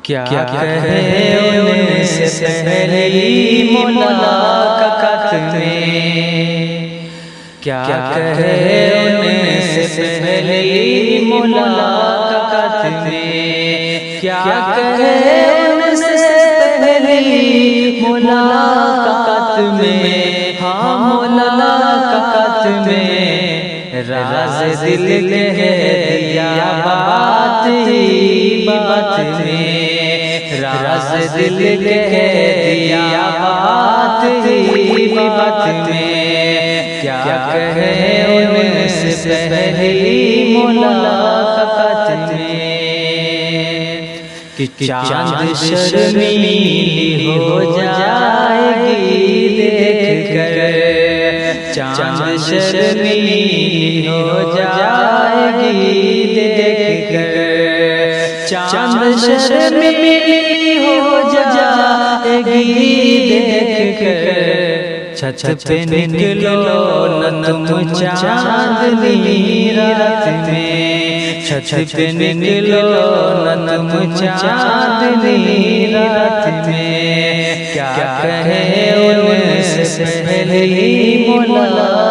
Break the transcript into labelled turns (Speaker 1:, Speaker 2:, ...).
Speaker 1: کیا کہے ان سے پہلی ملاقات میں، کیا کہے ان سے پہلی ملاقات میں، کیا کہے ان سے پہلی ملاقات میں، ہاں ملاقات میں راز دل کہہ دیا بات ہی بات میں، راز دل کہہ دیا بات ہی بات میں، کیا کہے ان سے پہلی ملاقات میں کہ چاند شرمیلی ہو جائے گی دیکھ کر، چاند شرمیلی ہو جائے گی دیکھ کر، چاند شرمیلی ہو جائے گی دیکھ کر، چھت پہ نکلو نہ تم چاندنی رات میں، چھت پہ نکلو نہ تم چاندنی رات میں، کیا کہے ان سے پہلی ملاقات